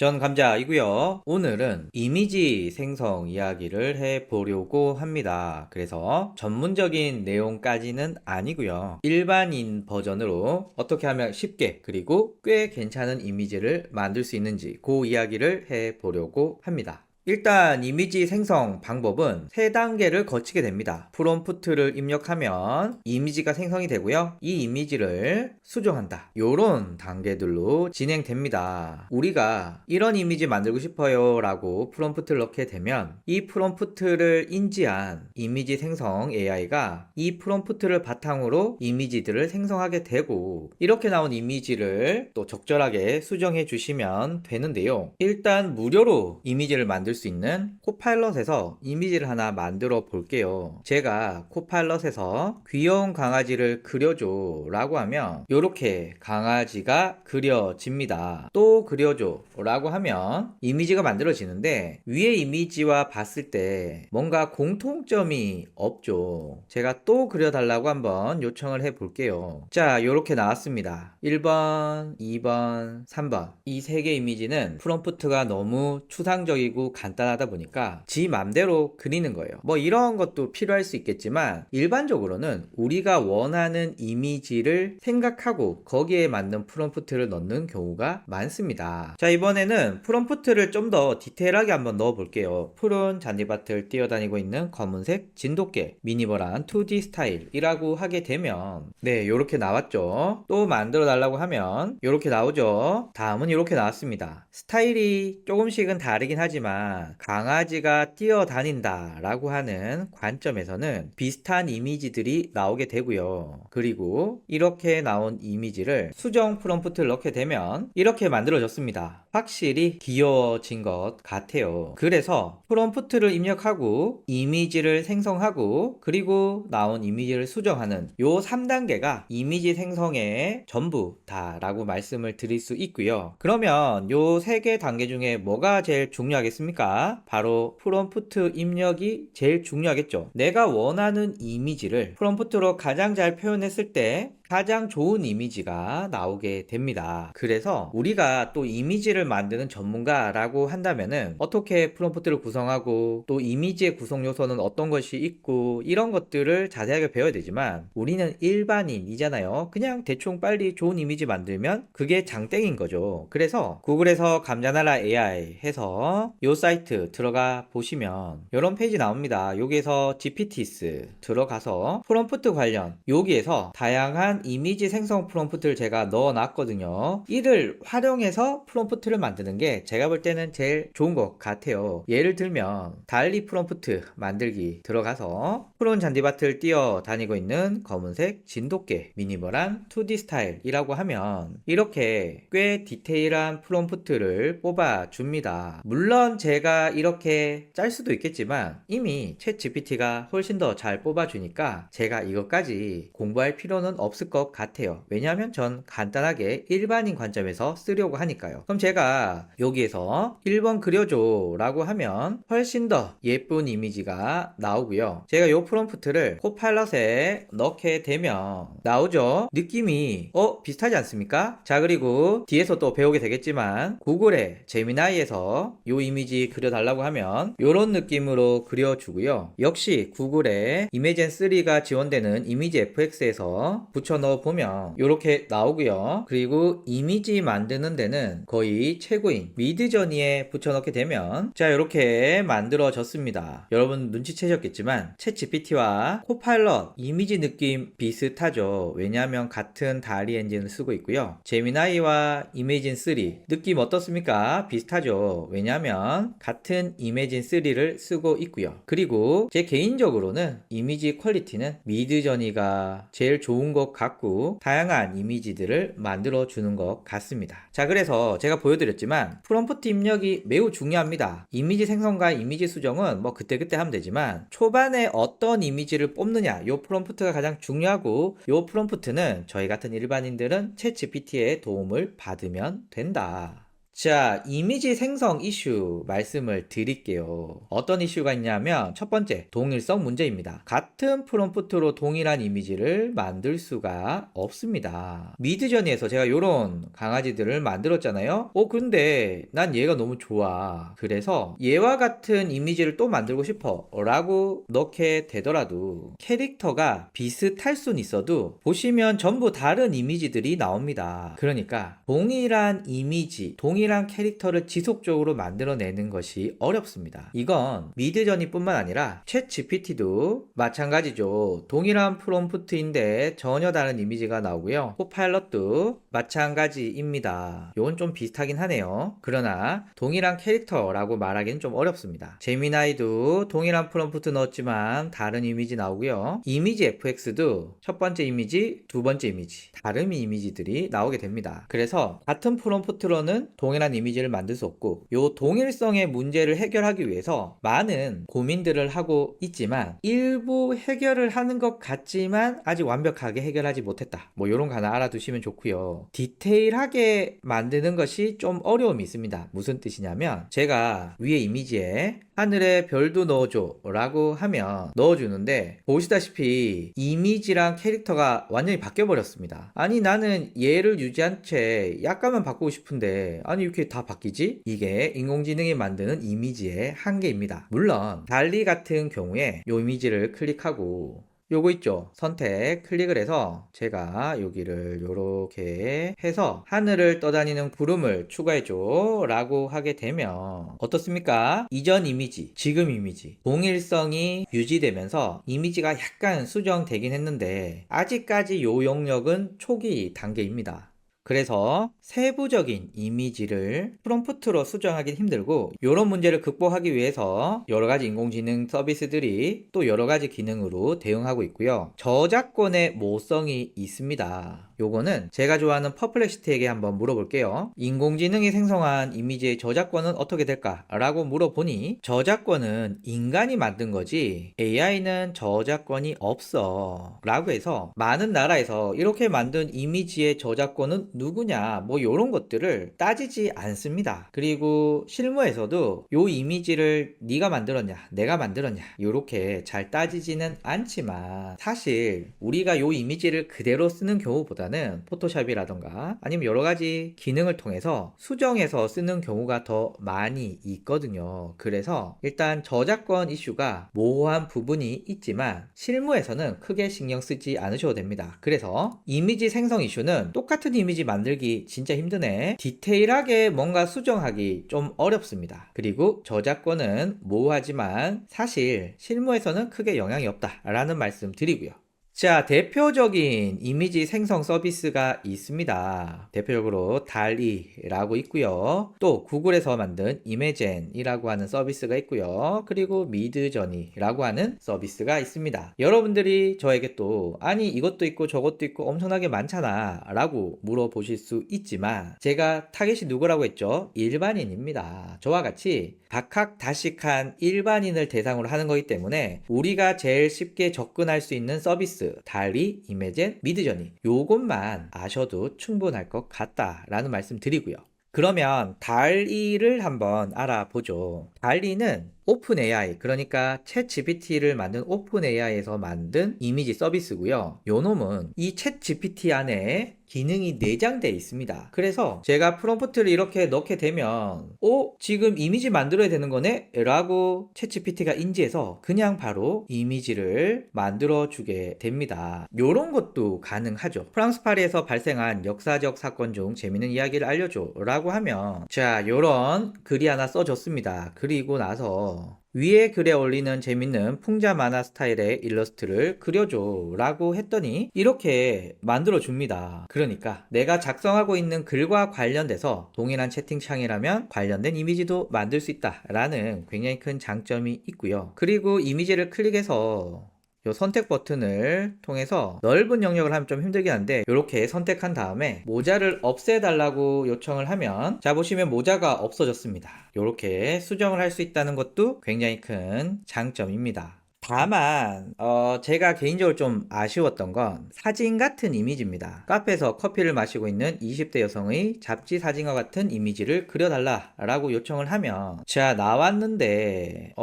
전 감자이고요. 오늘은 이미지 생성 이야기를 해보려고 합니다. 그래서 전문적인 내용까지는 아니고요. 일반인 버전으로 어떻게 하면 쉽게 그리고 꽤 괜찮은 이미지를 만들 수 있는지 그 이야기를 해보려고 합니다. 일단 이미지 생성 방법은 3단계를 거치게 됩니다. 프롬프트를 입력하면 이미지가 생성이 되고요. 이 이미지를 수정한다. 요런 단계들로 진행됩니다. 우리가 이런 이미지 만들고 싶어요 라고 프롬프트를 넣게 되면 이 프롬프트를 인지한 이미지 생성 AI가 이 프롬프트를 바탕으로 이미지들을 생성하게 되고, 이렇게 나온 이미지를 또 적절하게 수정해 주시면 되는데요. 일단 무료로 이미지를 만들 수 있는 코파일럿에서 이미지를 하나 만들어 볼게요. 제가 코파일럿에서 귀여운 강아지를 그려줘 라고 하면 이렇게 강아지가 그려집니다. 또 그려줘 라고 하면 이미지가 만들어지는데, 위에 이미지와 봤을 때 뭔가 공통점이 없죠. 제가 또 그려달라고 한번 요청을 해 볼게요. 자, 이렇게 나왔습니다. 1번, 2번, 3번. 이 3개 이미지는 프롬프트가 너무 추상적이고 간단하다 보니까 지 맘대로 그리는 거예요. 뭐 이런 것도 필요할 수 있겠지만 일반적으로는 우리가 원하는 이미지를 생각하고 거기에 맞는 프롬프트를 넣는 경우가 많습니다. 자, 이번에는 프롬프트를 좀 더 디테일하게 한번 넣어 볼게요. 푸른 잔디밭을 뛰어다니고 있는 검은색 진돗개 미니멀한 2D 스타일이라고 하게 되면 네, 이렇게 나왔죠. 또 만들어 달라고 하면 이렇게 나오죠. 다음은 이렇게 나왔습니다. 스타일이 조금씩은 다르긴 하지만 강아지가 뛰어다닌다 라고 하는 관점에서는 비슷한 이미지들이 나오게 되고요. 그리고 이렇게 나온 이미지를 수정 프롬프트를 넣게 되면 이렇게 만들어졌습니다. 확실히 귀여워진 것 같아요. 그래서 프롬프트를 입력하고 이미지를 생성하고 그리고 나온 이미지를 수정하는 요 3단계가 이미지 생성의 전부다라고 말씀을 드릴 수 있고요. 그러면 요 3개 단계 중에 뭐가 제일 중요하겠습니까? 바로 프롬프트 입력이 제일 중요하겠죠. 내가 원하는 이미지를 프롬프트로 가장 잘 표현했을 때 가장 좋은 이미지가 나오게 됩니다. 그래서 우리가 또 이미지를 만드는 전문가라고 한다면은 어떻게 프롬프트를 구성하고 또 이미지의 구성 요소는 어떤 것이 있고 이런 것들을 자세하게 배워야 되지만 우리는 일반인이잖아요. 그냥 대충 빨리 좋은 이미지 만들면 그게 장땡인 거죠. 그래서 구글에서 감자나라 AI 해서 요 사이트 들어가 보시면 이런 페이지 나옵니다. 여기에서 GPTs 들어가서 프롬프트 관련 여기에서 다양한 이미지 생성 프롬프트를 제가 넣어 놨거든요. 이를 활용해서 프롬프트를 만드는 게 제가 볼 때는 제일 좋은 것 같아요. 예를 들면 달리 프롬프트 만들기 들어가서 푸른 잔디밭을 뛰어다니고 있는 검은색 진돗개 미니멀한 2D 스타일이라고 하면 이렇게 꽤 디테일한 프롬프트를 뽑아 줍니다. 물론 제가 이렇게 짤 수도 있겠지만 이미 챗 GPT가 훨씬 더 잘 뽑아 주니까 제가 이것까지 공부할 필요는 없을 것 같아요. 왜냐하면 전 간단하게 일반인 관점에서 쓰려고 하니까요. 그럼 제가 여기에서 1번 그려줘 라고 하면 훨씬 더 예쁜 이미지가 나오고요. 제가 이 프롬프트를 코파일럿에 넣게 되면 나오죠. 느낌이 비슷하지 않습니까? 자, 그리고 뒤에서 또 배우게 되겠지만 구글의 제미나이에서 이 이미지 그려달라고 하면 이런 느낌으로 그려주고요. 역시 구글의 이미젠3가 지원되는 이미지 FX에서 붙여 넣어 보면 이렇게 나오고요. 그리고 이미지 만드는 데는 거의 최고인 미드저니에 붙여 넣게 되면 자, 이렇게 만들어졌습니다. 여러분 눈치채셨겠지만 챗 GPT와 코파일럿 이미지 느낌 비슷하죠. 왜냐하면 같은 다리 엔진을 쓰고 있고요. 제미나이와 이미진3 느낌 어떻습니까? 비슷하죠. 왜냐하면 같은 이미진3를 쓰고 있고요. 그리고 제 개인적으로는 이미지 퀄리티는 미드저니가 제일 좋은 것 같고 다양한 이미지들을 만들어 주는 것 같습니다. 자, 그래서 제가 보여드렸지만 프롬프트 입력이 매우 중요합니다. 이미지 생성과 이미지 수정은 뭐 그때그때 하면 되지만 초반에 어떤 이미지를 뽑느냐 요 프롬프트가 가장 중요하고 요 프롬프트는 저희 같은 일반인들은 챗 GPT의 도움을 받으면 된다. 자, 이미지 생성 이슈 말씀을 드릴게요. 어떤 이슈가 있냐면 첫 번째, 동일성 문제입니다. 같은 프롬프트로 동일한 이미지를 만들 수가 없습니다. 미드저니에서 제가 이런 강아지들을 만들었잖아요. 근데 난 얘가 너무 좋아. 그래서 얘와 같은 이미지를 또 만들고 싶어 라고 넣게 되더라도 캐릭터가 비슷할 순 있어도 보시면 전부 다른 이미지들이 나옵니다. 그러니까 동일한 이미지, 동일한 캐릭터를 지속적으로 만들어내는 것이 어렵습니다. 이건 미드저니 뿐만 아니라 챗 GPT도 마찬가지죠. 동일한 프롬프트인데 전혀 다른 이미지가 나오고요. 코파일럿도 마찬가지입니다. 이건 좀 비슷하긴 하네요. 그러나 동일한 캐릭터라고 말하기는 좀 어렵습니다. 제미나이도 동일한 프롬프트 넣었지만 다른 이미지 나오고요. 이미지 FX도 첫 번째 이미지, 두 번째 이미지, 다른 이미지들이 나오게 됩니다. 그래서 같은 프롬프트로는 동일한 이미지를 만들 수 없고, 이 동일성의 문제를 해결하기 위해서 많은 고민들을 하고 있지만 일부 해결을 하는 것 같지만 아직 완벽하게 해결하지 못했다. 이런 거 하나 알아두시면 좋고요. 디테일하게 만드는 것이 좀 어려움이 있습니다. 무슨 뜻이냐면 제가 위에 이미지에 하늘에 별도 넣어줘 라고 하면 넣어주는데 보시다시피 이미지랑 캐릭터가 완전히 바뀌어 버렸습니다. 아니 나는 얘를 유지한 채 약간만 바꾸고 싶은데 아니 이렇게 다 바뀌지? 이게 인공지능이 만드는 이미지의 한계입니다. 물론 달리 같은 경우에 이 이미지를 클릭하고 요거 있죠? 선택 클릭을 해서 제가 여기를 요렇게 해서 하늘을 떠다니는 구름을 추가해줘 라고 하게 되면 어떻습니까? 이전 이미지, 지금 이미지 동일성이 유지되면서 이미지가 약간 수정되긴 했는데 아직까지 요 영역은 초기 단계입니다. 그래서 세부적인 이미지를 프롬프트로 수정하기 힘들고 이런 문제를 극복하기 위해서 여러가지 인공지능 서비스들이 또 여러가지 기능으로 대응하고 있고요. 저작권의 모성이 있습니다. 요거는 제가 좋아하는 퍼플렉시티에게 한번 물어볼게요. 인공지능이 생성한 이미지의 저작권은 어떻게 될까? 라고 물어보니 저작권은 인간이 만든 거지 AI는 저작권이 없어 라고 해서 많은 나라에서 이렇게 만든 이미지의 저작권은 누구냐 요런 것들을 따지지 않습니다. 그리고 실무에서도 요 이미지를 네가 만들었냐 내가 만들었냐 요렇게 잘 따지지는 않지만 사실 우리가 요 이미지를 그대로 쓰는 경우보다는 포토샵이라던가 아니면 여러가지 기능을 통해서 수정해서 쓰는 경우가 더 많이 있거든요. 그래서 일단 저작권 이슈가 모호한 부분이 있지만 실무에서는 크게 신경 쓰지 않으셔도 됩니다. 그래서 이미지 생성 이슈는 똑같은 이미지 만들기 진짜 힘드네. 디테일하게 뭔가 수정하기 좀 어렵습니다. 그리고 저작권은 모호하지만 사실 실무에서는 크게 영향이 없다라는 말씀 드리고요. 자, 대표적인 이미지 생성 서비스가 있습니다. 대표적으로 달리라고 있고요. 또 구글에서 만든 이메젠이라고 하는 서비스가 있고요. 그리고 미드저니라고 하는 서비스가 있습니다. 여러분들이 저에게 또 아니 이것도 있고 저것도 있고 엄청나게 많잖아 라고 물어보실 수 있지만 제가 타겟이 누구라고 했죠? 일반인입니다. 저와 같이 박학다식한 일반인을 대상으로 하는 거기 때문에 우리가 제일 쉽게 접근할 수 있는 서비스 달리, 이메젠, 미드저니 요것만 아셔도 충분할 것 같다라는 말씀 드리고요. 그러면 달리를 한번 알아보죠. 달리는 오픈 AI, 그러니까 챗 GPT를 만든 오픈 AI에서 만든 이미지 서비스고요. 요 놈은 이 챗 GPT 안에 기능이 내장되어 있습니다. 그래서 제가 프롬프트를 이렇게 넣게 되면 지금 이미지 만들어야 되는 거네? 라고 챗 GPT가 인지해서 그냥 바로 이미지를 만들어 주게 됩니다. 요런 것도 가능하죠. 프랑스 파리에서 발생한 역사적 사건 중 재밌는 이야기를 알려줘 라고 하면 자, 요런 글이 하나 써줬습니다. 그리고 나서 위에 글에 올리는 재밌는 풍자 만화 스타일의 일러스트를 그려줘 라고 했더니 이렇게 만들어 줍니다. 그러니까 내가 작성하고 있는 글과 관련돼서 동일한 채팅창이라면 관련된 이미지도 만들 수 있다 라는 굉장히 큰 장점이 있고요. 그리고 이미지를 클릭해서 요 선택 버튼을 통해서 넓은 영역을 하면 좀 힘들긴 한데 이렇게 선택한 다음에 모자를 없애달라고 요청을 하면 자 보시면 모자가 없어졌습니다. 이렇게 수정을 할 수 있다는 것도 굉장히 큰 장점입니다. 다만 제가 개인적으로 좀 아쉬웠던 건 사진 같은 이미지입니다. 카페에서 커피를 마시고 있는 20대 여성의 잡지 사진과 같은 이미지를 그려달라라고 요청을 하면 자 나왔는데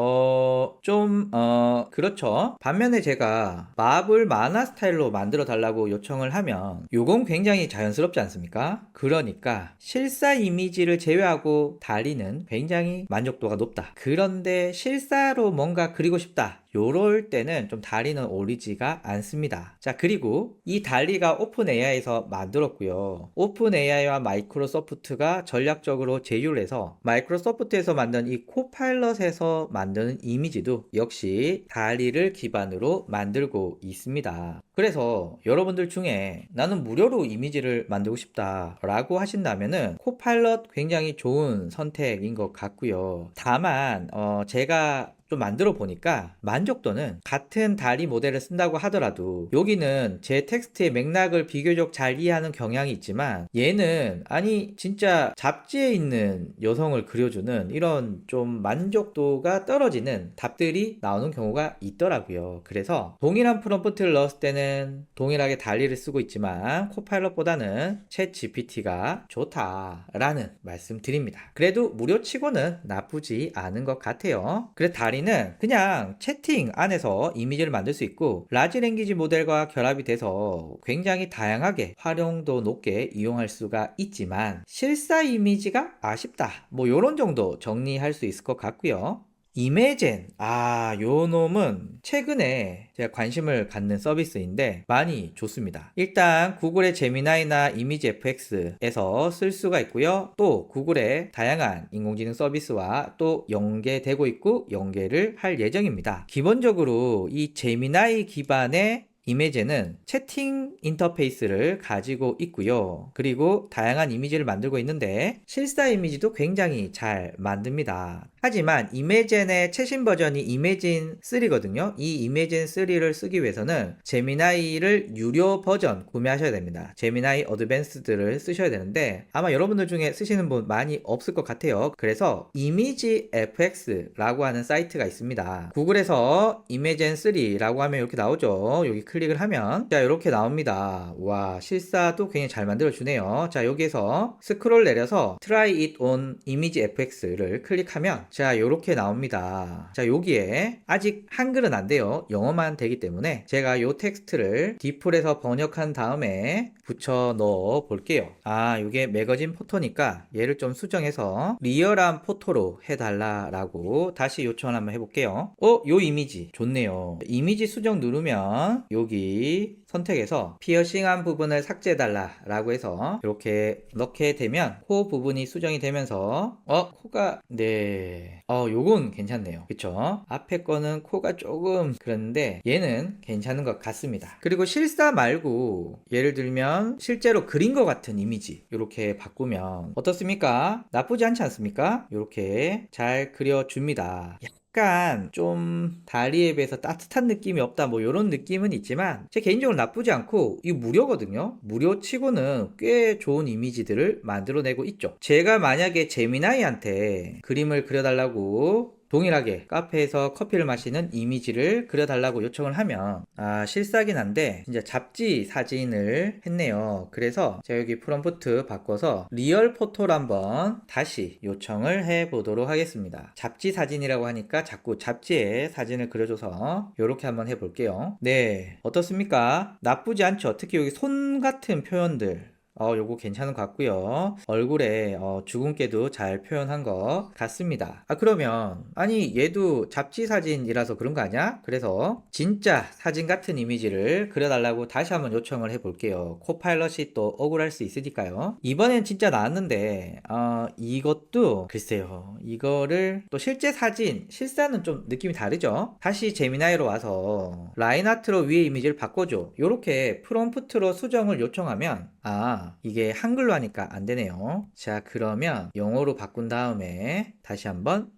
그렇죠. 반면에 제가 마블 만화 스타일로 만들어 달라고 요청을 하면 요건 굉장히 자연스럽지 않습니까? 그러니까 실사 이미지를 제외하고 달리는 굉장히 만족도가 높다. 그런데 실사로 뭔가 그리고 싶다. 요럴 때는 좀 달리는 오리지가 않습니다. 자, 그리고 이 달리가 오픈 AI에서 만들었고요. 오픈 AI와 마이크로소프트가 전략적으로 제휴를 해서 마이크로소프트에서 만든 이 코파일럿에서 만드는 이미지도 역시 달리를 기반으로 만들고 있습니다. 그래서 여러분들 중에 나는 무료로 이미지를 만들고 싶다 라고 하신다면은 코파일럿 굉장히 좋은 선택인 것 같고요. 다만 제가 좀 만들어 보니까 만족도는 같은 DALL-E 모델을 쓴다고 하더라도 여기는 제 텍스트의 맥락을 비교적 잘 이해하는 경향이 있지만 얘는 아니 진짜 잡지에 있는 여성을 그려주는 이런 좀 만족도가 떨어지는 답들이 나오는 경우가 있더라고요. 그래서 동일한 프롬프트를 넣었을 때는 동일하게 DALL-E를 쓰고 있지만 코파일럿보다는 챗 GPT가 좋다라는 말씀 드립니다. 그래도 무료치고는 나쁘지 않은 것 같아요. 그래서 DALL-E 는 그냥 채팅 안에서 이미지를 만들 수 있고 라지 랭귀지 모델과 결합이 돼서 굉장히 다양하게 활용도 높게 이용할 수가 있지만 실사 이미지가 아쉽다 뭐 요런 정도 정리할 수 있을 것 같고요. 이매젠 요 놈은 최근에 제가 관심을 갖는 서비스인데 많이 좋습니다. 일단 구글의 제미나이나 이미지 FX에서 쓸 수가 있고요. 또 구글의 다양한 인공지능 서비스와 또 연계되고 있고 연계를 할 예정입니다. 기본적으로 이 제미나이 기반의 이미지는 채팅 인터페이스를 가지고 있고요. 그리고 다양한 이미지를 만들고 있는데 실사 이미지도 굉장히 잘 만듭니다. 하지만 이매젠의 최신 버전이 이매진 3거든요. 이 이매진 3를 쓰기 위해서는 제미나이를 유료 버전 구매하셔야 됩니다. 제미나이 어드밴스드를 쓰셔야 되는데 아마 여러분들 중에 쓰시는 분 많이 없을 것 같아요. 그래서 이미지 FX라고 하는 사이트가 있습니다. 구글에서 이매진 3라고 하면 이렇게 나오죠. 여기 클릭을 하면 자 이렇게 나옵니다. 와 실사도 굉장히 잘 만들어 주네요. 자 여기에서 스크롤 내려서 Try it on Image FX를 클릭하면 자 이렇게 나옵니다. 자 여기에 아직 한글은 안 돼요. 영어만 되기 때문에 제가 요 텍스트를 디플에서 번역한 다음에 붙여 넣어 볼게요. 이게 매거진 포토니까 얘를 좀 수정해서 리얼한 포토로 해달라라고 다시 요청을 한번 해볼게요. 요 이미지 좋네요. 이미지 수정 누르면 여기 선택해서 피어싱한 부분을 삭제해달라 라고 해서 이렇게 넣게 되면 코 부분이 수정이 되면서 코가 요건 괜찮네요. 그쵸? 앞에 거는 코가 조금 그랬는데 얘는 괜찮은 것 같습니다. 그리고 실사 말고 예를 들면 실제로 그린 것 같은 이미지 이렇게 바꾸면 어떻습니까? 나쁘지 않지 않습니까? 이렇게 잘 그려줍니다. 약간 좀 달리에 비해서 따뜻한 느낌이 없다 뭐 이런 느낌은 있지만 제 개인적으로 나쁘지 않고 이거 무료거든요. 무료 치고는 꽤 좋은 이미지들을 만들어내고 있죠. 제가 만약에 제미나이한테 그림을 그려달라고 동일하게 카페에서 커피를 마시는 이미지를 그려달라고 요청을 하면 실사긴 한데 진짜 잡지 사진을 했네요. 그래서 제가 여기 프롬프트 바꿔서 리얼 포토를 한번 다시 요청을 해 보도록 하겠습니다. 잡지 사진이라고 하니까 자꾸 잡지에 사진을 그려줘서 이렇게 한번 해볼게요. 네 어떻습니까? 나쁘지 않죠. 특히 여기 손 같은 표현들 요거 괜찮은 것 같고요. 얼굴에 주근깨도 잘 표현한 것 같습니다. 그러면 아니 얘도 잡지 사진이라서 그런 거 아니야? 그래서 진짜 사진 같은 이미지를 그려달라고 다시 한번 요청을 해볼게요. 코파일럿이 또 억울할 수 있으니까요. 이번엔 진짜 나왔는데 이것도 글쎄요. 이거를 또 실제 사진 실사는 좀 느낌이 다르죠? 다시 제미나이로 와서 라인 아트로 위에 이미지를 바꿔줘. 요렇게 프롬프트로 수정을 요청하면 이게 한글로 하니까 안 되네요. 자, 그러면 영어로 바꾼 다음에 다시 한번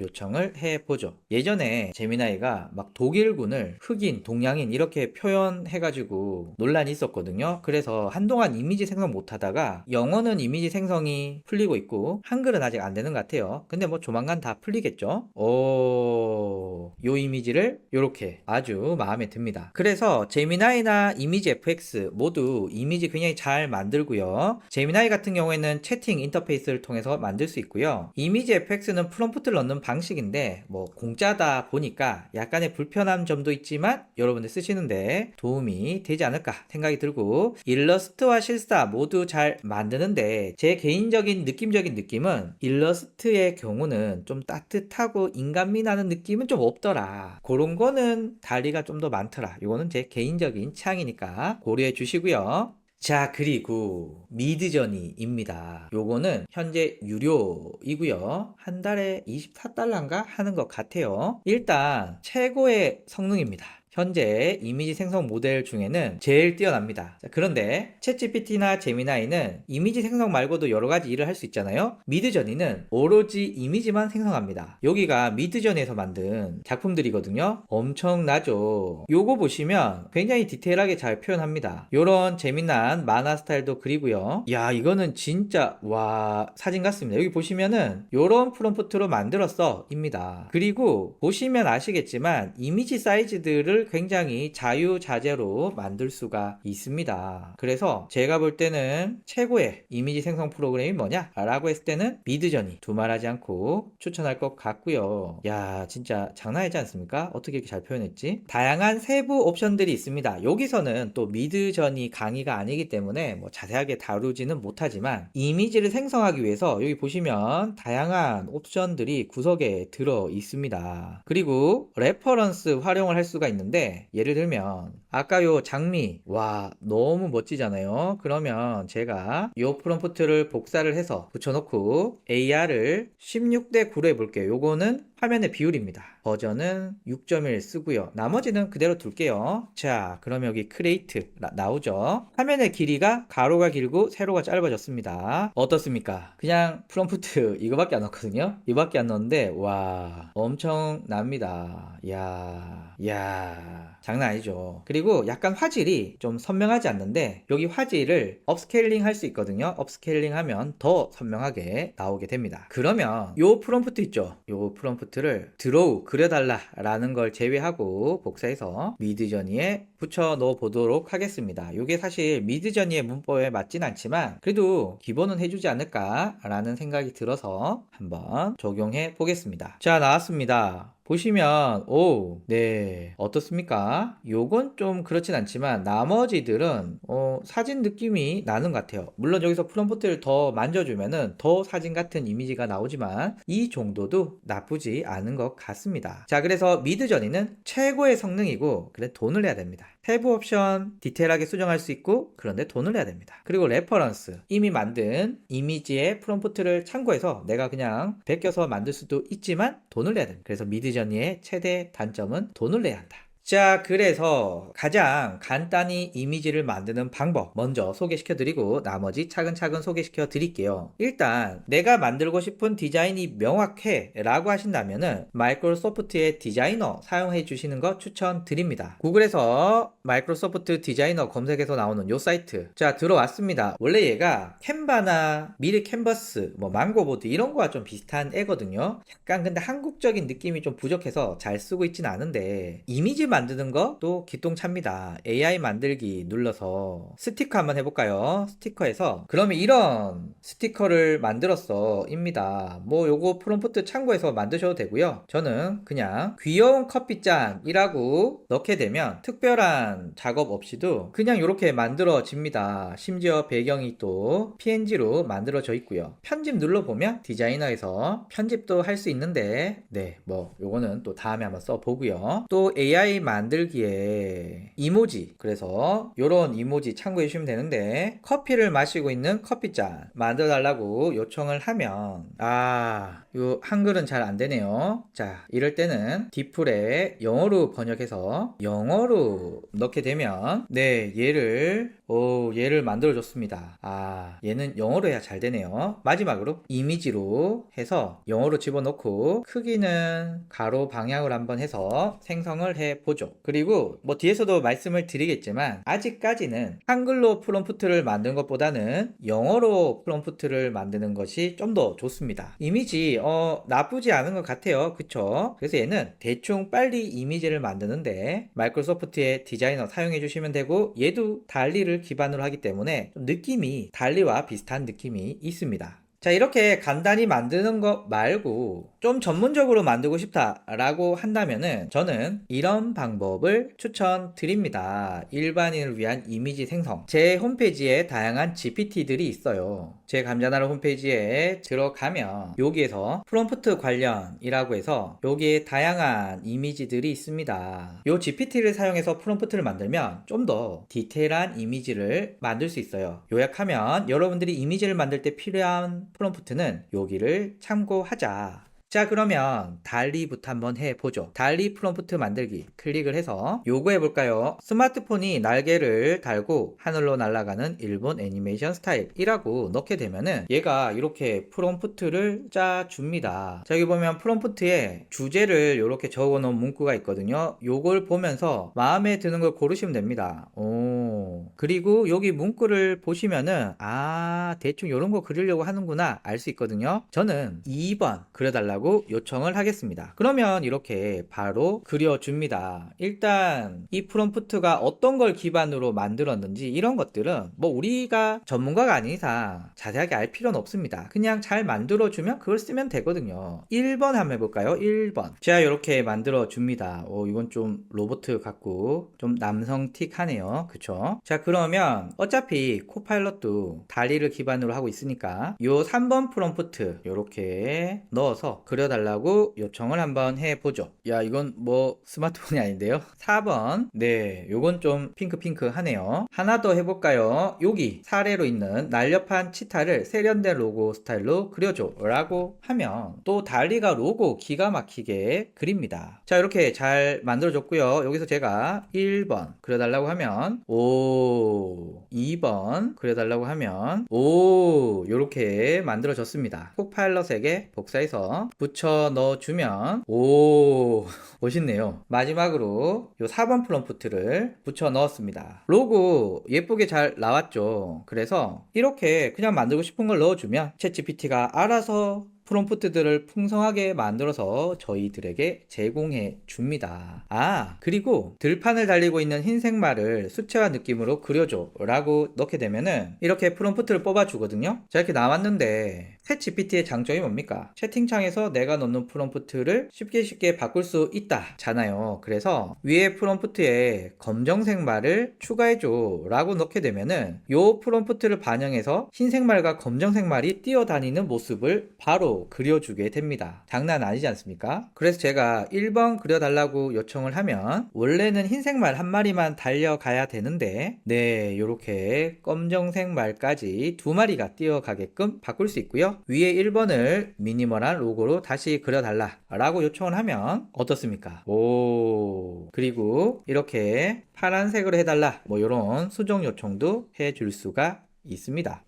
요청을 해보죠. 예전에 제미나이가 막 독일군을 흑인, 동양인 이렇게 표현해가지고 논란이 있었거든요. 그래서 한동안 이미지 생성 못하다가 영어는 이미지 생성이 풀리고 있고 한글은 아직 안 되는 것 같아요. 근데 뭐 조만간 다 풀리겠죠. 요 이미지를 요렇게 아주 마음에 듭니다. 그래서 제미나이나 이미지 FX 모두 이미지 굉장히 잘 만들고요. 제미나이 같은 경우에는 채팅 인터페이스를 통해서 만들 수 있고요. 이미지 FX는 프롬프트를 넣는 방식인데 뭐 공짜다 보니까 약간의 불편한 점도 있지만 여러분들 쓰시는데 도움이 되지 않을까 생각이 들고, 일러스트와 실사 모두 잘 만드는데 제 개인적인 느낌적인 느낌은 일러스트의 경우는 좀 따뜻하고 인간미 나는 느낌은 좀 없더라. 그런 거는 달리가 좀 더 많더라. 이거는 제 개인적인 취향이니까 고려해 주시고요. 자, 그리고 미드저니입니다. 요거는 현재 유료이고요. 한 달에 24달러인가 하는 것 같아요. 일단 최고의 성능입니다. 현재 이미지 생성 모델 중에는 제일 뛰어납니다. 자, 그런데 챗GPT나 제미나이는 이미지 생성 말고도 여러 가지 일을 할 수 있잖아요. 미드저니는 오로지 이미지만 생성합니다. 여기가 미드저니에서 만든 작품들이거든요. 엄청나죠. 요거 보시면 굉장히 디테일하게 잘 표현합니다. 요런 재미난 만화 스타일도 그리고요. 야, 이거는 진짜 와, 사진 같습니다. 여기 보시면은 요런 프롬프트로 만들었어 입니다. 그리고 보시면 아시겠지만 이미지 사이즈들을 굉장히 자유자재로 만들 수가 있습니다. 그래서 제가 볼 때는 최고의 이미지 생성 프로그램이 뭐냐? 라고 했을 때는 미드저니 두말하지 않고 추천할 것 같고요. 야, 진짜 장난이지 않습니까? 어떻게 이렇게 잘 표현했지? 다양한 세부 옵션들이 있습니다. 여기서는 또 미드저니 강의가 아니기 때문에 뭐 자세하게 다루지는 못하지만 이미지를 생성하기 위해서 여기 보시면 다양한 옵션들이 구석에 들어 있습니다. 그리고 레퍼런스 활용을 할 수가 있는데, 예를 들면 아까 요 장미, 와 너무 멋지잖아요. 그러면 제가 요 프롬프트를 복사를 해서 붙여놓고 AR을 16대 9로 해볼게요. 요거는 화면의 비율입니다. 버전은 6.1 쓰고요. 나머지는 그대로 둘게요. 자, 그럼 여기 크리에이트 나오죠. 화면의 길이가 가로가 길고 세로가 짧아졌습니다. 어떻습니까? 그냥 프롬프트 이거밖에 안 넣었거든요. 이거밖에 안 넣었는데 와 엄청납니다. 야 장난 아니죠. 그리고 약간 화질이 좀 선명하지 않는데 여기 화질을 업스케일링 할 수 있거든요. 업스케일링 하면 더 선명하게 나오게 됩니다. 그러면 요 프롬프트 있죠. 요 프롬프트를 드로우 그려달라 라는 걸 제외하고 복사해서 미드저니에 붙여 넣어 보도록 하겠습니다. 이게 사실 미드저니의 문법에 맞진 않지만 그래도 기본은 해주지 않을까 라는 생각이 들어서 한번 적용해 보겠습니다. 자, 나왔습니다. 보시면 네, 어떻습니까? 요건 좀 그렇진 않지만 나머지들은 사진 느낌이 나는 것 같아요. 물론 여기서 프롬프트를 더 만져주면은 더 사진 같은 이미지가 나오지만 이 정도도 나쁘지 않은 것 같습니다. 자, 그래서 미드저니는 최고의 성능이고 그래 돈을 내야 됩니다. 세부 옵션 디테일하게 수정할 수 있고 그런데 돈을 내야 됩니다. 그리고 레퍼런스, 이미 만든 이미지의 프롬프트를 참고해서 내가 그냥 베껴서 만들 수도 있지만 돈을 내야 됩니다. 그래서 미드저니의 최대 단점은 돈을 내야 한다. 자, 그래서 가장 간단히 이미지를 만드는 방법 먼저 소개시켜 드리고 나머지 차근차근 소개시켜 드릴게요. 일단 내가 만들고 싶은 디자인이 명확해 라고 하신다면은 마이크로소프트의 디자이너 사용해 주시는 거 추천드립니다. 구글에서 마이크로소프트 디자이너 검색해서 나오는 요 사이트, 자 들어왔습니다. 원래 얘가 캔바나 미리 캔버스, 뭐 망고보드 이런 거와 좀 비슷한 애거든요. 약간 근데 한국적인 느낌이 좀 부족해서 잘 쓰고 있진 않은데 이미지 만드는 것도 기똥찹니다. AI 만들기 눌러서 스티커 한번 해볼까요? 스티커에서 그러면 이런 스티커를 만들었어 입니다. 뭐 요거 프롬프트 참고해서 만드셔도 되고요. 저는 그냥 귀여운 커피잔이라고 넣게 되면 특별한 작업 없이도 그냥 이렇게 만들어집니다. 심지어 배경이 또 PNG로 만들어져 있고요. 편집 눌러보면 디자이너에서 편집도 할 수 있는데 네, 뭐 요거는 또 다음에 한번 써보고요. 또 AI 만들기에 이모지, 그래서 요런 이모지 참고해 주시면 되는데 커피를 마시고 있는 커피잔 만들어 달라고 요청을 하면 요 한글은 잘 안 되네요. 자, 이럴 때는 디플에 영어로 번역해서 영어로 넣게 되면 네, 얘를 얘를 만들어줬습니다. 얘는 영어로 해야 잘 되네요. 마지막으로 이미지로 해서 영어로 집어넣고 크기는 가로 방향으로 한번 해서 생성을 해보죠. 그리고 뭐 뒤에서도 말씀을 드리겠지만 아직까지는 한글로 프롬프트를 만든 것보다는 영어로 프롬프트를 만드는 것이 좀 더 좋습니다. 이미지 나쁘지 않은 것 같아요. 그쵸? 그래서 얘는 대충 빨리 이미지를 만드는데 마이크로소프트의 디자이너 사용해 주시면 되고, 얘도 달리를 기반으로 하기 때문에 좀 느낌이 달리와 비슷한 느낌이 있습니다. 자, 이렇게 간단히 만드는 것 말고 좀 전문적으로 만들고 싶다라고 한다면은 저는 이런 방법을 추천드립니다. 일반인을 위한 이미지 생성. 제 홈페이지에 다양한 GPT들이 있어요. 제 감자나라 홈페이지에 들어가면 여기에서 프롬프트 관련이라고 해서 여기에 다양한 이미지들이 있습니다. 이 GPT를 사용해서 프롬프트를 만들면 좀 더 디테일한 이미지를 만들 수 있어요. 요약하면 여러분들이 이미지를 만들 때 필요한 프롬프트는 여기를 참고하자. 자, 그러면 달리부터 한번 해보죠. 달리 프롬프트 만들기 클릭을 해서 요거 해볼까요? 스마트폰이 날개를 달고 하늘로 날아가는 일본 애니메이션 스타일이라고 넣게 되면은 얘가 이렇게 프롬프트를 짜줍니다. 자, 여기 보면 프롬프트에 주제를 이렇게 적어 놓은 문구가 있거든요. 요걸 보면서 마음에 드는 걸 고르시면 됩니다. 그리고 여기 문구를 보시면은 대충 이런 거 그리려고 하는구나 알 수 있거든요. 저는 2번 그려달라고 요청을 하겠습니다. 그러면 이렇게 바로 그려줍니다. 일단 이 프롬프트가 어떤 걸 기반으로 만들었는지 이런 것들은 뭐 우리가 전문가가 아닌 이상 자세하게 알 필요는 없습니다. 그냥 잘 만들어주면 그걸 쓰면 되거든요. 1번 한번 해볼까요? 1번. 자, 이렇게 만들어줍니다. 이건 좀 로보트 같고 좀 남성틱 하네요. 그쵸? 자, 그러면 어차피 코파일럿도 달리를 기반으로 하고 있으니까 요 3번 프롬프트 요렇게 넣어서 그려달라고 요청을 한번 해보죠. 야, 이건 뭐 스마트폰이 아닌데요. 4번. 네, 요건 좀 핑크 하네요. 하나 더 해볼까요? 여기 사례로 있는 날렵한 치타를 세련된 로고 스타일로 그려줘 라고 하면 또 달리가 로고 기가 막히게 그립니다. 자, 이렇게 잘 만들어줬고요. 여기서 제가 1번 그려달라고 하면 2번 그려달라고 하면 요렇게 만들어졌습니다. 코파일럿에게 복사해서 붙여 넣어주면 멋있네요. 마지막으로 요 4번 프롬프트를 붙여 넣었습니다. 로고 예쁘게 잘 나왔죠. 그래서 이렇게 그냥 만들고 싶은 걸 넣어주면 챗GPT가 알아서 프롬프트들을 풍성하게 만들어서 저희들에게 제공해 줍니다. 그리고 들판을 달리고 있는 흰색 말을 수채화 느낌으로 그려줘 라고 넣게 되면은 이렇게 프롬프트를 뽑아 주거든요. 자, 이렇게 나왔는데 챗GPT의 장점이 뭡니까? 채팅창에서 내가 넣는 프롬프트를 쉽게 바꿀 수 있다 잖아요. 그래서 위에 프롬프트에 검정색 말을 추가해줘 라고 넣게 되면은 요 프롬프트를 반영해서 흰색 말과 검정색 말이 뛰어다니는 모습을 바로 그려주게 됩니다. 장난 아니지 않습니까? 그래서 제가 1번 그려달라고 요청을 하면 원래는 흰색 말 한 마리만 달려가야 되는데 요렇게 검정색 말까지 2마리가 뛰어가게끔 바꿀 수 있고요. 위에 1번을 미니멀한 로고로 다시 그려달라 라고 요청을 하면 어떻습니까? 그리고 이렇게 파란색으로 해달라 뭐 이런 수정 요청도 해줄 수가 있습니다.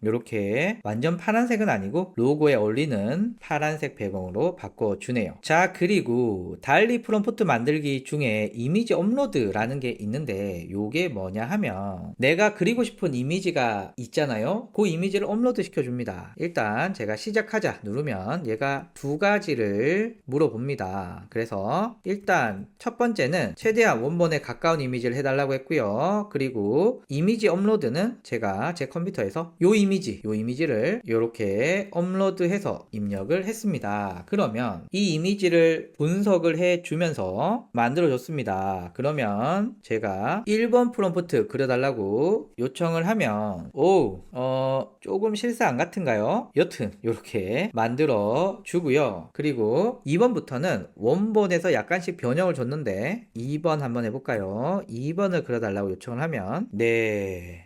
이렇게 완전 파란색은 아니고 로고에 어울리는 파란색 배경으로 바꿔주네요. 자, 그리고 달리 프롬프트 만들기 중에 이미지 업로드라는 게 있는데 요게 뭐냐 하면 내가 그리고 싶은 이미지가 있잖아요. 그 이미지를 업로드 시켜줍니다. 일단 제가 시작하자 누르면 얘가 2가지를 물어봅니다. 그래서 일단 첫 번째는 최대한 원본에 가까운 이미지를 해달라고 했고요. 그리고 이미지 업로드는 제가 제 컴퓨터에서 요 이미지를 이렇게 업로드해서 입력을 했습니다. 그러면 이 이미지를 분석을 해주면서 만들어줬습니다. 그러면 제가 1번 프롬프트 그려달라고 요청을 하면 조금 실사 안 같은가요? 여튼 이렇게 만들어 주고요. 그리고 2번부터는 원본에서 약간씩 변형을 줬는데 2번 한번 해볼까요? 2번을 그려달라고 요청을 하면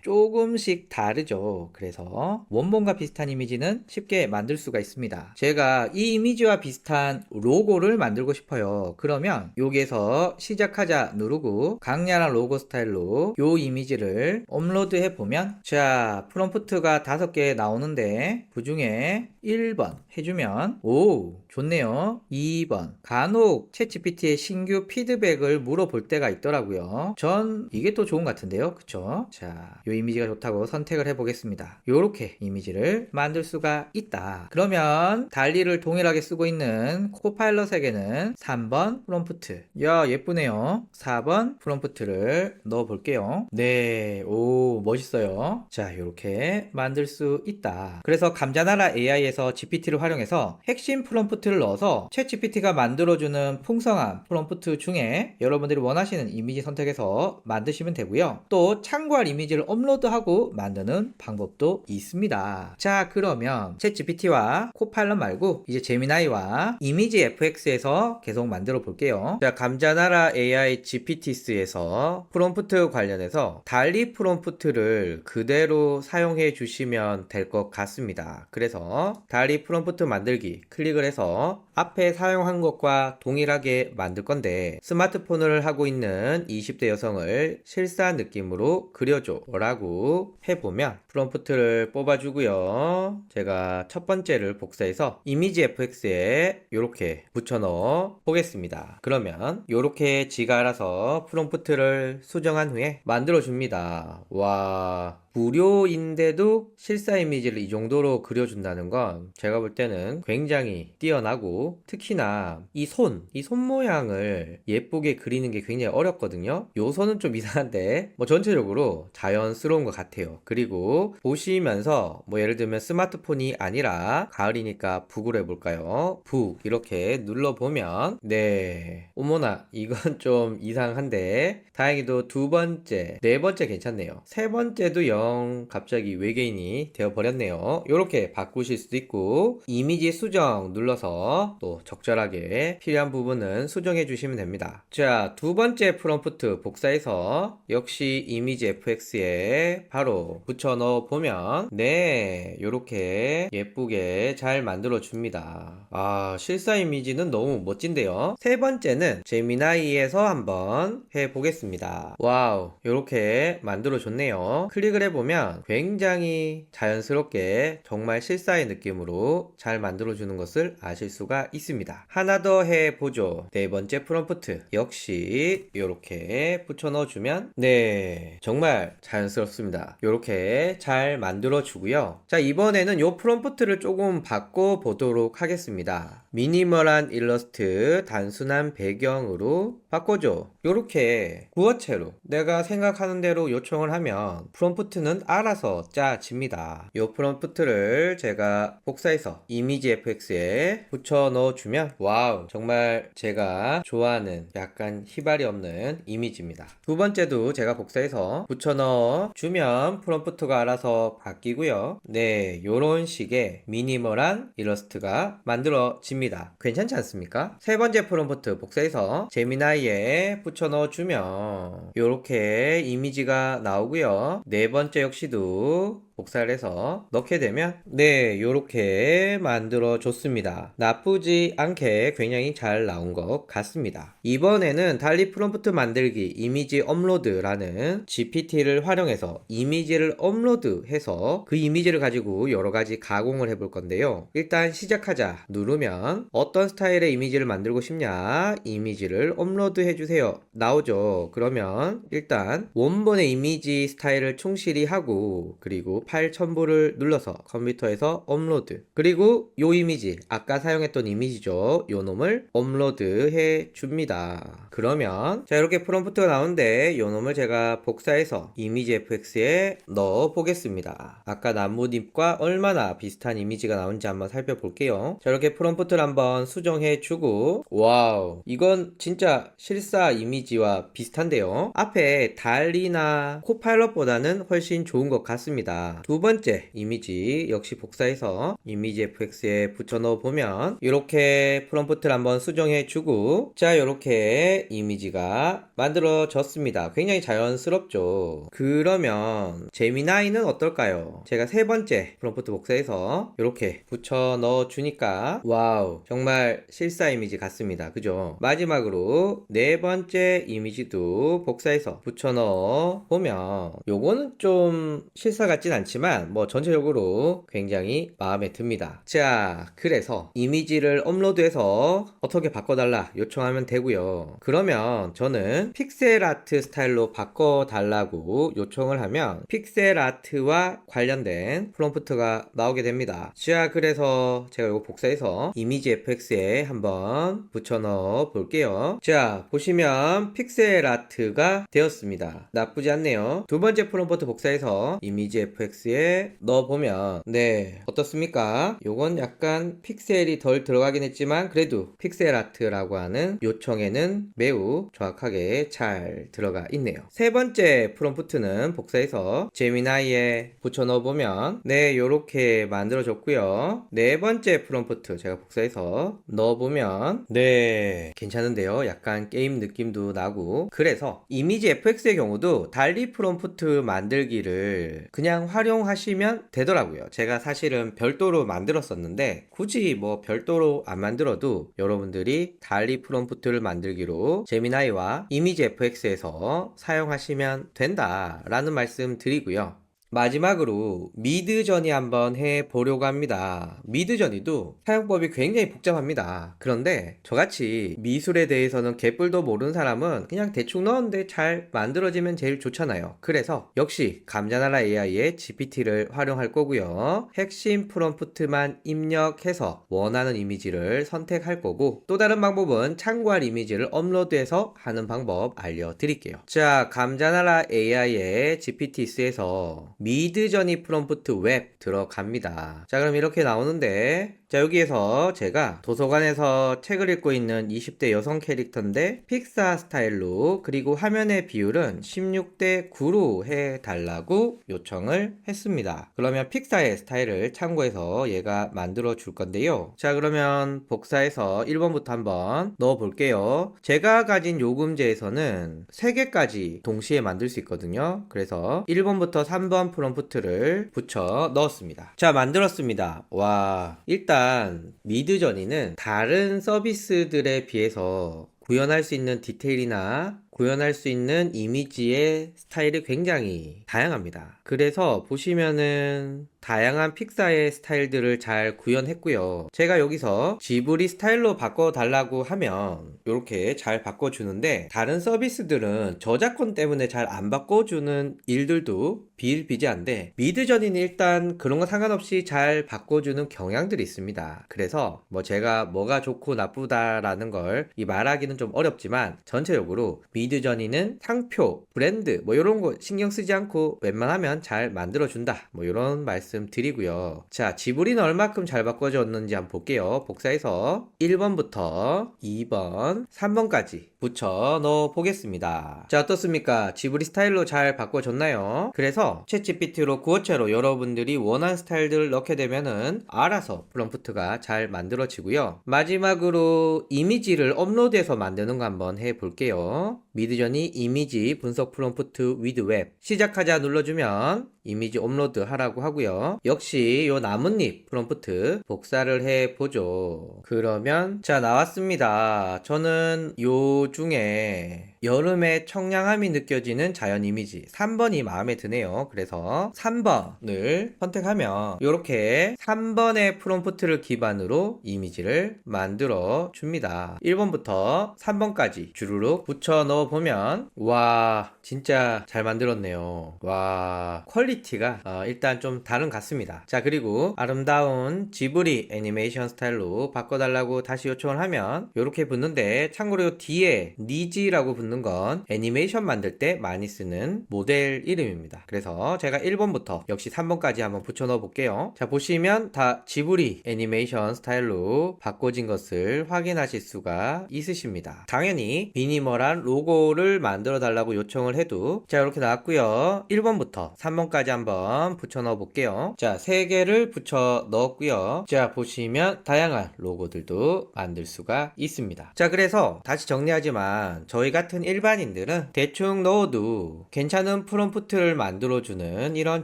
조금씩 조금씩 다르죠. 그래서 원본과 비슷한 이미지는 쉽게 만들 수가 있습니다. 제가 이 이미지와 비슷한 로고를 만들고 싶어요. 그러면 여기에서 시작하자 누르고 강렬한 로고 스타일로 요 이미지를 업로드해 보면, 자, 프롬프트가 5개 나오는데 그 중에 1번 해주면 오 좋네요. 2번 간혹 챗GPT의 신규 피드백을 물어볼 때가 있더라고요. 전 이게 또 좋은 것 같은데요. 그쵸? 자, 요 이미지가 좋다고 선택을 해 보겠습니다. 요렇게 이미지를 만들 수가 있다. 그러면 달리를 동일하게 쓰고 있는 코파일럿에게는 3번 프롬프트, 야 예쁘네요. 4번 프롬프트를 넣어 볼게요. 네, 오 멋있어요. 자, 요렇게 만들 수 있다. 그래서 감자나라 AI에서 GPT를 활용해서 핵심 프롬프트를 넣어서 챗 GPT가 만들어주는 풍성한 프롬프트 중에 여러분들이 원하시는 이미지 선택해서 만드시면 되고요. 또 참고할 이미지를 업로드하고 만드는 방법도 있습니다. 자, 그러면 챗 GPT와 코파일럿 말고 이제 제미나이와 이미지 FX에서 계속 만들어 볼게요. 자, 감자나라 AI GPT스에서 프롬프트 관련해서 달리 프롬프트를 그대로 사용해 주시면 될 것 같습니다. 그래서 달리 프롬프트 만들기 클릭을 해서 앞에 사용한 것과 동일하게 만들 건데, 스마트폰을 하고 있는 20대 여성을 실사 느낌으로 그려줘 라고 해보면 프롬프트를 뽑아주고요. 제가 첫 번째를 복사해서 이미지 FX에 이렇게 붙여 넣어 보겠습니다. 그러면 이렇게 지가 알아서 프롬프트를 수정한 후에 만들어 줍니다. 와, 무료인데도 실사 이미지를 이 정도로 그려준다는 건 제가 볼 때는 굉장히 뛰어나고, 특히나 이 손 모양을 예쁘게 그리는 게 굉장히 어렵거든요. 요 손은 좀 이상한데 뭐 전체적으로 자연스러운 것 같아요. 그리고 보시면서 뭐 예를 들면 스마트폰이 아니라 가을이니까 북으로 해볼까요? 북 이렇게 눌러보면, 네, 어머나 이건 좀 이상한데 다행히도 두 번째, 네 번째 괜찮네요. 세 번째도 갑자기 외계인이 되어버렸네요. 이렇게 바꾸실 수도 있고, 이미지 수정 눌러서 또 적절하게 필요한 부분은 수정해 주시면 됩니다. 자, 두 번째 프롬프트 복사해서 역시 이미지 FX에 바로 붙여 넣어 보면, 네, 이렇게 예쁘게 잘 만들어 줍니다. 아, 실사 이미지는 너무 멋진데요. 세 번째는 제미나이에서 한번 해보겠습니다. 와우, 이렇게 만들어 줬네요. 클릭을 해보면 굉장히 자연스럽게 정말 실사의 느낌으로 잘 만들어주는 것을 아실 수가 있습니다. 하나 더 해보죠. 네 번째 프롬프트 역시 이렇게 붙여 넣어주면, 네, 정말 자연스럽습니다. 이렇게 잘 만들어주고요. 자, 이번에는 이 프롬프트를 조금 바꿔보도록 하겠습니다. 미니멀한 일러스트 단순한 배경으로 바꿔줘. 이렇게 구어체로 내가 생각하는 대로 요청을 하면 프롬프트는 알아서 짜집니다. 이 프롬프트를 제가 복사해서 이미지 FX에 붙여 넣어주면, 와우, 정말 제가 좋아하는 약간 희발이 없는 이미지입니다. 두 번째도 제가 복사해서 붙여 넣어주면 프롬프트가 알아서 바뀌고요. 네, 요런 식의 미니멀한 일러스트가 만들어집니다. 괜찮지 않습니까? 세 번째 프롬프트 복사해서 제미나이에 붙여 넣어주면 이렇게 이미지가 나오고요. 네 번째 역시도 복사를 해서 넣게 되면, 네, 요렇게 만들어 줬습니다. 나쁘지 않게 굉장히 잘 나온 것 같습니다. 이번에는 달리 프롬프트 만들기 이미지 업로드라는 GPT를 활용해서 이미지를 업로드해서 그 이미지를 가지고 여러가지 가공을 해볼 건데요. 일단 시작하자 누르면 어떤 스타일의 이미지를 만들고 싶냐, 이미지를 업로드 해주세요 나오죠. 그러면 일단 원본의 이미지 스타일을 충실히 하고, 그리고 파일 첨부를 눌러서 컴퓨터에서 업로드, 그리고 요 이미지 아까 사용했던 이미지죠, 요 놈을 업로드 해 줍니다. 그러면 자, 이렇게 프롬프트가 나오는데 요 놈을 제가 복사해서 이미지 FX에 넣어 보겠습니다. 아까 나뭇잎과 얼마나 비슷한 이미지가 나온지 한번 살펴볼게요. 자, 이렇게 프롬프트를 한번 수정해 주고, 와우, 이건 진짜 실사 이미지와 비슷한데요. 앞에 달리나 코파일럿보다는 훨씬 좋은 것 같습니다. 자, 두 번째 이미지 역시 복사해서 이미지 FX에 붙여 넣어 보면 이렇게 프롬프트를 한번 수정해 주고, 자, 이렇게 이미지가 만들어졌습니다. 굉장히 자연스럽죠. 그러면 제미나이는 어떨까요? 제가 세 번째 프롬프트 복사해서 이렇게 붙여 넣어 주니까 와우, 정말 실사 이미지 같습니다. 그죠? 마지막으로 네 번째 이미지도 복사해서 붙여 넣어 보면 요거는 좀 실사 같진 않지만 뭐 전체적으로 굉장히 마음에 듭니다. 자, 그래서 이미지를 업로드해서 어떻게 바꿔달라 요청하면 되고요. 그러면 저는 픽셀 아트 스타일로 바꿔달라고 요청을 하면 픽셀 아트와 관련된 프롬프트가 나오게 됩니다. 자, 그래서 제가 이거 복사해서 이미지 FX에 한번 붙여 넣어 볼게요. 자, 보시면 픽셀 아트가 되었습니다. 나쁘지 않네요. 두 번째 프롬프트 복사해서 이미지 FX에 넣어보면 네, 어떻습니까? 요건 약간 픽셀이 덜 들어가긴 했지만 그래도 픽셀 아트라고 하는 요청에는 매우 정확하게 잘 들어가 있네요. 세 번째 프롬프트는 복사해서 제미나이에 붙여 넣어보면 네, 요렇게 만들어졌고요. 네 번째 프롬프트 제가 복사해서 넣어보면 네, 괜찮은데요. 약간 게임 느낌도 나고. 그래서 이미지 FX의 경우도 달리 프롬프트 만들기를 그냥 활용하시면 되더라고요. 제가 사실은 별도로 만들었었는데 굳이 뭐 별도로 안 만들어도 여러분들이 달리 프롬프트를 만들기로 제미나이와 이미지 FX에서 사용하시면 된다라는 말씀 드리고요. 마지막으로 미드저니 한번 해보려고 합니다. 미드저니도 사용법이 굉장히 복잡합니다. 그런데 저같이 미술에 대해서는 개뿔도 모르는 사람은 그냥 대충 넣었는데 잘 만들어지면 제일 좋잖아요. 그래서 역시 감자나라 AI의 GPT를 활용할 거고요. 핵심 프롬프트만 입력해서 원하는 이미지를 선택할 거고, 또 다른 방법은 참고할 이미지를 업로드해서 하는 방법 알려드릴게요. 자, 감자나라 AI의 GPT-4에서 미드저니 프롬프트 웹 들어갑니다. 자, 그럼 이렇게 나오는데, 자, 여기에서 제가 도서관에서 책을 읽고 있는 20대 여성 캐릭터인데 픽사 스타일로, 그리고 화면의 비율은 16대 9로 해달라고 요청을 했습니다. 그러면 픽사의 스타일을 참고해서 얘가 만들어 줄 건데요. 자, 그러면 복사해서 1번부터 한번 넣어 볼게요. 제가 가진 요금제에서는 3개까지 동시에 만들 수 있거든요. 그래서 1번부터 3번 프롬프트를 붙여 넣었습니다. 자, 만들었습니다. 와, 일단 미드저니는 다른 서비스들에 비해서 구현할 수 있는 디테일이나 구현할 수 있는 이미지의 스타일이 굉장히 다양합니다. 그래서 보시면은 다양한 픽사의 스타일들을 잘 구현했고요. 제가 여기서 지브리 스타일로 바꿔달라고 하면 이렇게 잘 바꿔주는데, 다른 서비스들은 저작권 때문에 잘 안 바꿔주는 일들도 비일비재한데 미드저니는 일단 그런 거 상관없이 잘 바꿔주는 경향들이 있습니다. 그래서 뭐 제가 뭐가 좋고 나쁘다라는 걸 말하기는 좀 어렵지만 전체적으로 미드저니는 상표, 브랜드 뭐 이런 거 신경 쓰지 않고 웬만하면 잘 만들어준다, 뭐 이런 말씀 드리고요. 자, 지브리는 얼마큼 잘 바꿔줬는지 한번 볼게요. 복사해서 1번부터 2번, 3번까지 붙여 넣어 보겠습니다. 자, 어떻습니까? 지브리 스타일로 잘 바꿔줬나요? 그래서 챗GPT로 구어체로 여러분들이 원하는 스타일들을 넣게 되면은 알아서 프롬프트가 잘 만들어지고요. 마지막으로 이미지를 업로드해서 만드는 거 한번 해볼게요. 미드저니 이미지 분석 프롬프트 위드 웹 시작하자 눌러주면 이미지 업로드 하라고 하고요. 역시 요 나뭇잎 프롬프트 복사를 해보죠. 그러면 자, 나왔습니다. 저는 요 중에 여름의 청량함이 느껴지는 자연 이미지 3번이 마음에 드네요. 그래서 3번을 선택하면 이렇게 3번의 프롬프트를 기반으로 이미지를 만들어 줍니다. 1번부터 3번까지 주르륵 붙여 넣어 보면 와, 진짜 잘 만들었네요. 와, 퀄리티가 일단 좀 다른 것 같습니다. 자, 그리고 아름다운 지브리 애니메이션 스타일로 바꿔달라고 다시 요청을 하면 이렇게 붙는데, 참고로 요 뒤에 니지라고 붙는 건 애니메이션 만들 때 많이 쓰는 모델 이름입니다. 그래서 제가 1번부터 역시 3번까지 한번 붙여 넣어 볼게요. 자, 보시면 다 지브리 애니메이션 스타일로 바꿔진 것을 확인하실 수가 있으십니다. 당연히 미니멀한 로고를 만들어 달라고 요청을 해도 자, 이렇게 나왔고요. 1번부터 3번까지 3개까지 한번 붙여 넣어 볼게요. 자, 3개를 붙여 넣었고요. 자, 보시면 다양한 로고들도 만들 수가 있습니다. 자, 그래서 다시 정리하지만 저희 같은 일반인들은 대충 넣어도 괜찮은 프롬프트를 만들어주는 이런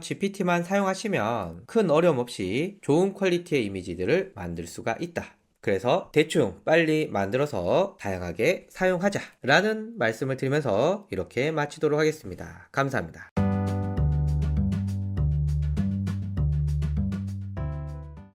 GPT만 사용하시면 큰 어려움 없이 좋은 퀄리티의 이미지들을 만들 수가 있다. 그래서 대충 빨리 만들어서 다양하게 사용하자 라는 말씀을 드리면서 이렇게 마치도록 하겠습니다. 감사합니다.